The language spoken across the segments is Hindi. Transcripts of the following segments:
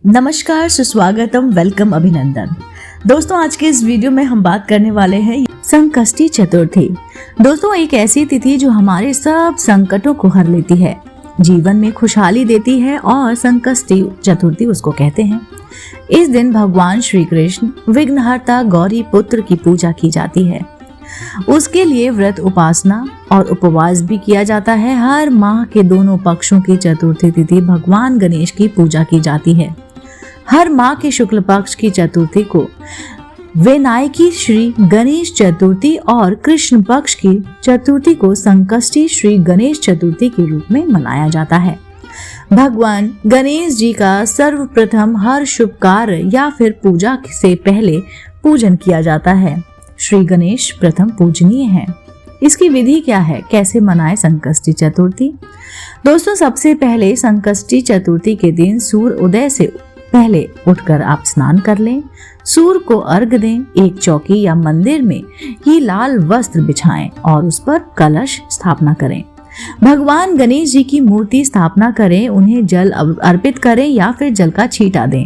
नमस्कार, सुस्वागतम, वेलकम, अभिनंदन। दोस्तों, आज के इस वीडियो में हम बात करने वाले हैं संकष्टी चतुर्थी। दोस्तों, एक ऐसी तिथि जो हमारे सब संकटों को हर लेती है, जीवन में खुशहाली देती है और संकष्टी चतुर्थी उसको कहते हैं। इस दिन भगवान श्री कृष्ण विघ्नहर्ता गौरी पुत्र की पूजा की जाती है। उसके लिए व्रत, उपासना और उपवास भी किया जाता है। हर माह के दोनों पक्षों की चतुर्थी तिथि भगवान गणेश की पूजा की जाती है। हर माह के शुक्ल पक्ष की चतुर्थी को विनायकी श्री गणेश चतुर्थी और कृष्ण पक्ष की चतुर्थी को संकष्टी श्री गणेश चतुर्थी के रूप में मनाया जाता है। भगवान गणेश जी का सर्वप्रथम हर शुभ कार्य या फिर पूजा से पहले पूजन किया जाता है। श्री गणेश प्रथम पूजनीय है। इसकी विधि क्या है, कैसे मनाए संकष्टी चतुर्थी? दोस्तों, सबसे पहले संकष्टी चतुर्थी के दिन सूर्य उदय से पहले उठकर आप स्नान कर लें, सूर्य को अर्घ दें, एक चौकी या मंदिर में ही लाल वस्त्र बिछाएं और उस पर कलश स्थापना करें। भगवान गणेश जी की मूर्ति स्थापना करें, उन्हें जल अर्पित करें या फिर जल का छींटा दें।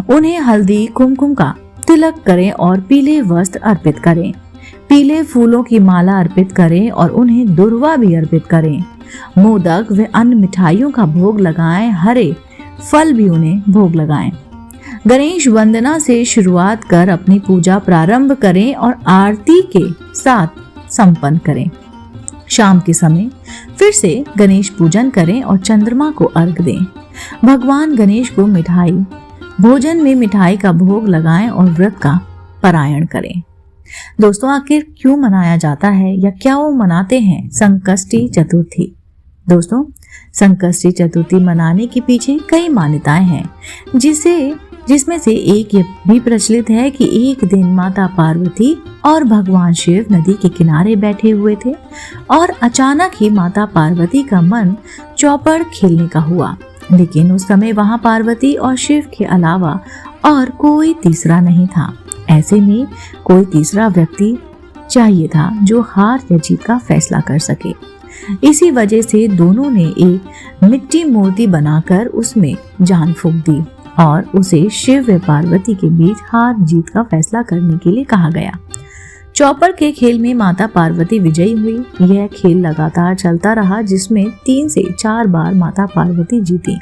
उन्हें हल्दी कुमकुम का तिलक करें और पीले वस्त्र अर्पित करें। पीले फूलों की माला अर्पित करें और उन्हें दुर्वा भी अर्पित करें। मोदक व अन्य मिठाइयों का भोग लगाएं, हरे फल भी उन्हें भोग लगाएं। गणेश वंदना से शुरुआत कर अपनी पूजा प्रारंभ करें और आरती के साथ संपन्न करें। शाम के समय फिर से गणेश पूजन करें और चंद्रमा को अर्घ दें। भगवान गणेश को भोजन में मिठाई का भोग लगाएं और व्रत का पारायण करें। दोस्तों, आखिर क्यों मनाया जाता है या क्या वो मनाते हैं संकष्टी चतुर्थी? दोस्तों, संकष्टी चतुर्थी मनाने के पीछे कई मान्यताएं हैं, जिसमें से एक ये भी प्रचलित है कि एक दिन माता पार्वती और भगवान शिव नदी के किनारे बैठे हुए थे और अचानक ही माता पार्वती का मन चौपड़ खेलने का हुआ। लेकिन उस समय वहां पार्वती और शिव के अलावा और कोई तीसरा नहीं था। ऐसे में कोई तीसरा व्यक्ति चाहिए था जो हार या जीत का फैसला कर सके। इसी वजह से दोनों ने एक मिट्टी मूर्ति बनाकर उसमें जान फूंक दी और उसे शिव व पार्वती के बीच हार जीत का फैसला करने के लिए कहा गया। चौपड़ के खेल में माता पार्वती विजयी हुई। यह खेल लगातार चलता रहा, जिसमें 3 से 4 बार माता पार्वती जीती।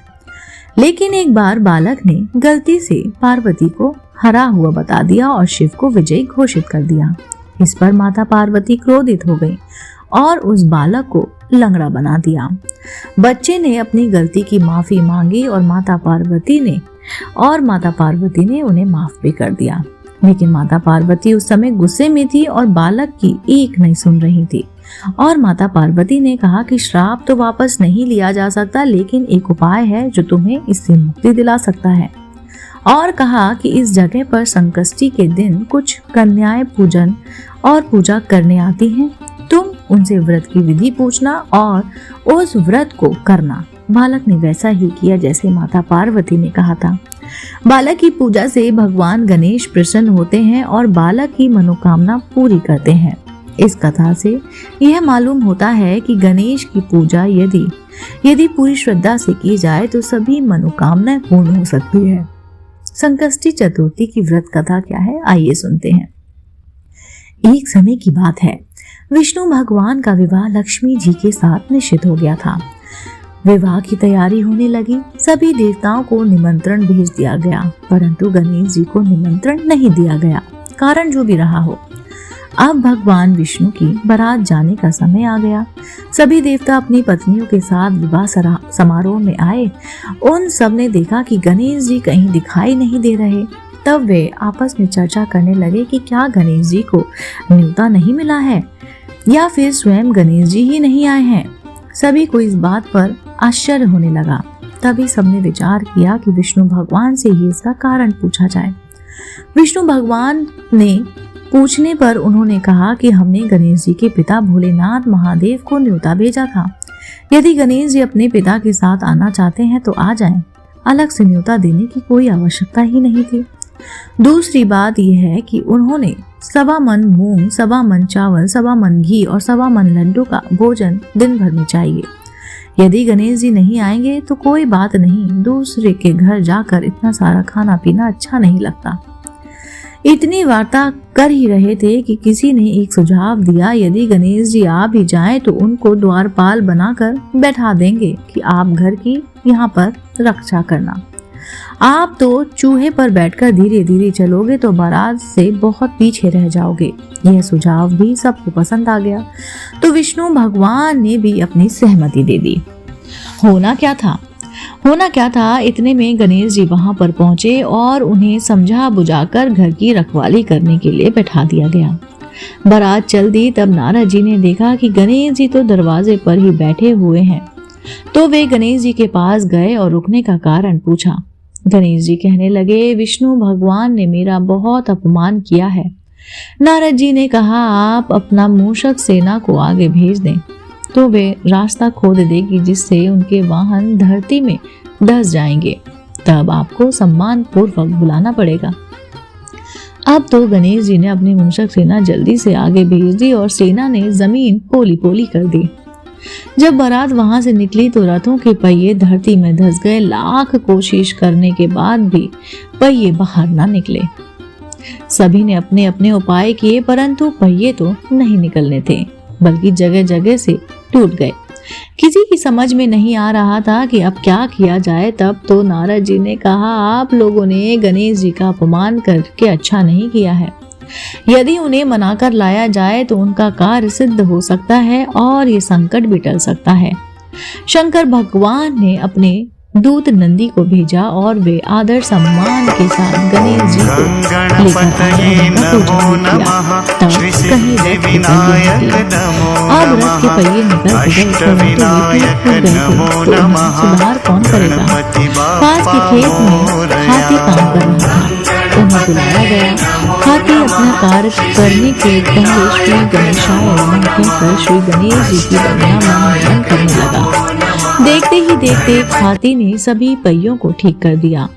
लेकिन एक बार बालक ने गलती से पार्वती को हरा हुआ बता दिया और शिव को विजयी घोषित कर दिया। इस पर माता पार्वती क्रोधित हो गई और उस बालक को लंगड़ा बना दिया। बच्चे ने अपनी गलती की माफी मांगी और माता पार्वती ने उन्हें माफ भी कर दिया। लेकिन माता पार्वती उस समय गुस्से में थी और बालक की एक नहीं सुन रही थी। और माता पार्वती ने कहा कि श्राप तो वापस नहीं लिया जा सकता, लेकिन एक उपाय है जो तुम्हें इससे मुक्ति दिला सकता है। और कहा कि इस जगह पर संकष्टी के दिन कुछ कन्याएं पूजन और पूजा करने आती हैं। तुम उनसे व्रत की विधि पूछना और उस व्रत को करना। बालक ने वैसा ही किया जैसे माता पार्वती ने कहा था। बालक की पूजा से भगवान गणेश प्रसन्न होते हैं और बालक की मनोकामना पूरी करते हैं। इस कथा से यह मालूम होता है कि गणेश की पूजा यदि पूरी श्रद्धा से की जाए तो सभी मनोकामनाएं पूर्ण हो सकती है। संकष्टी चतुर्थी की व्रत कथा क्या है, आइए सुनते हैं। एक समय की बात है, विष्णु भगवान का विवाह लक्ष्मी जी के साथ निश्चित हो गया था। विवाह की तैयारी होने लगी। सभी देवताओं को निमंत्रण भेज दिया गया, परंतु गणेश जी को निमंत्रण नहीं दिया गया। कारण जो भी रहा हो, अब भगवान विष्णु की बारात जाने का समय आ गया। सभी देवता अपनी पत्नियों के साथ विवाह समारोह में आए। उन सब ने देखा कि गणेश जी कहीं दिखाई नहीं दे रहे। तब वे आपस में चर्चा करने लगे कि क्या गणेश जी को न्योता नहीं मिला है या फिर स्वयं गणेश जी ही नहीं आए हैं। सभी को इस बात पर आश्चर्य होने लगा। तभी सबने विचार किया कि विष्णु भगवान से ही इसका कारण पूछा जाए। विष्णु भगवान ने पूछने पर उन्होंने कहा कि हमने गणेश जी के पिता भोलेनाथ महादेव को न्योता भेजा था। यदि गणेश जी अपने पिता के साथ आना चाहते हैं तो आ जाएं। अलग से न्योता देने की कोई आवश्यकता ही नहीं थी। दूसरी बात यह है कि उन्होंने 1.25 मन मूंग, 1.25 मन चावल, 1.25 मन घी और 1.25 मन लड्डू का भोजन दिन भर में चाहिए। यदि गणेश जी नहीं आएंगे तो कोई बात नहीं, दूसरे के घर जाकर इतना सारा खाना पीना अच्छा नहीं लगता। इतनी वार्ता कर ही रहे थे कि किसी ने एक सुझाव दिया, यदि गणेश जी आ भी जाएं तो उनको द्वारपाल बनाकर बैठा देंगे कि आप घर की यहाँ पर रक्षा करना। आप तो चूहे पर बैठकर धीरे धीरे चलोगे तो बारात से बहुत पीछे रह जाओगे। यह सुझाव भी सबको पसंद आ गया, तो विष्णु भगवान ने भी अपनी सहमति दे दी। होना क्या था, इतने में गणेश जी वहां पर पहुंचे और उन्हें समझा बुझाकर घर की रखवाली करने के लिए बैठा दिया गया। बारात चल दी, तब नारद जी ने देखा कि गणेश जी तो दरवाजे पर ही बैठे हुए हैं, तो वे गणेश जी के पास गए और रुकने का कारण पूछा। गणेश जी कहने लगे, विष्णु भगवान ने मेरा बहुत अपमान किया है। नारद जी ने कहा, आप अपना मूषक सेना को आगे भेज दें, तो वे रास्ता खोद देगी जिससे उनके वाहन धरती में धंस जाएंगे। तब आपको सम्मान पूर्वक बुलाना पड़ेगा। अब तो गणेश जी ने अपनी मूषक सेना जल्दी से आगे भेज दी और सेना ने जमीन पोली पोली कर दी। जब बारात वहां से निकली तो रथों के पहिए धरती में धंस गए। लाख कोशिश करने के बाद भी पहिए बाहर ना निकले। सभी ने अपने अपने उपाय किए, परंतु पहिए तो नहीं निकलने थे, बल्कि जगह जगह से टूट गए। किसी की समझ में नहीं आ रहा था कि अब क्या किया जाए। तब तो नारद जी ने कहा, आप लोगों ने गणेश जी का अपमान करके अच्छा नहीं किया है। यदि उन्हें मनाकर लाया जाए तो उनका कार्य सिद्ध हो सकता है और ये संकट भी टल सकता है। शंकर भगवान ने अपने दूत नंदी को भेजा और वे आदर सम्मान के साथ गणेश जी को लेकर आए और उनका पूजन किया। तब कहीं रथ के पहिए निकले। अब रथ के पहिए निकल गए, तो सुधार कौन करेगा। पास के खेत में हाथी काम कर रहा था, उन्हें बुलाया गया। हाथी अपना कार्य करने के पहले श्री गणेशाय नमः कहकर श्री गणेश जी की वंदना मन करने लगा। देखते ही देखते हाथी ने सभी पहियों को ठीक कर दिया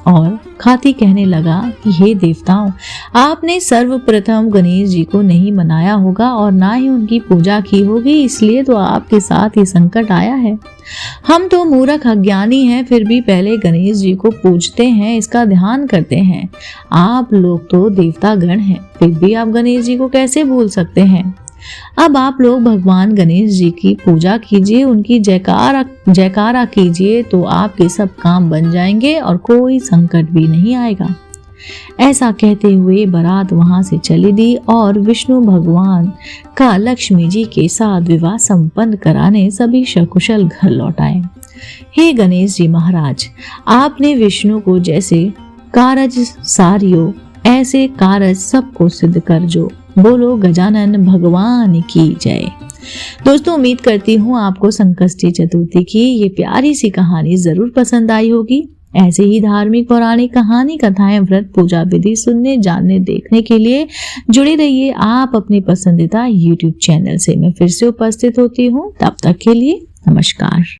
और हाथी कहने लगा कि हे देवताओं, आपने सर्वप्रथम गणेश जी को नहीं मनाया होगा और ना ही उनकी पूजा की होगी, इसलिए तो आपके साथ ये संकट आया है। हम तो मूर्ख अज्ञानी हैं, फिर भी पहले गणेश जी को पूजते हैं, इसका ध्यान करते हैं। आप लोग तो देवता गण हैं, फिर भी आप गणेश जी को कैसे भूल सकते हैं। अब आप लोग भगवान गणेश जी की पूजा कीजिए, उनकी जयकारा कीजिए, तो आपके सब काम बन जाएंगे और कोई संकट भी नहीं आएगा। ऐसा कहते हुए बारात वहां से चली दी और विष्णु भगवान का लक्ष्मी जी के साथ विवाह संपन्न कराने सभी सकुशल घर लौट आए। हे गणेश जी महाराज, आपने विष्णु को जैसे कारज सारियो, ऐसे कारज सबको सिद्ध कर जो। बोलो गजानन भगवान की जय। दोस्तों, उम्मीद करती हूँ आपको संकष्टी चतुर्थी की ये प्यारी सी कहानी जरूर पसंद आई होगी। ऐसे ही धार्मिक पौराणिक कहानी, कथाएं, व्रत, पूजा विधि सुनने, जानने, देखने के लिए जुड़े रहिए आप अपने पसंदीदा YouTube चैनल से। मैं फिर से उपस्थित होती हूँ, तब तक के लिए नमस्कार।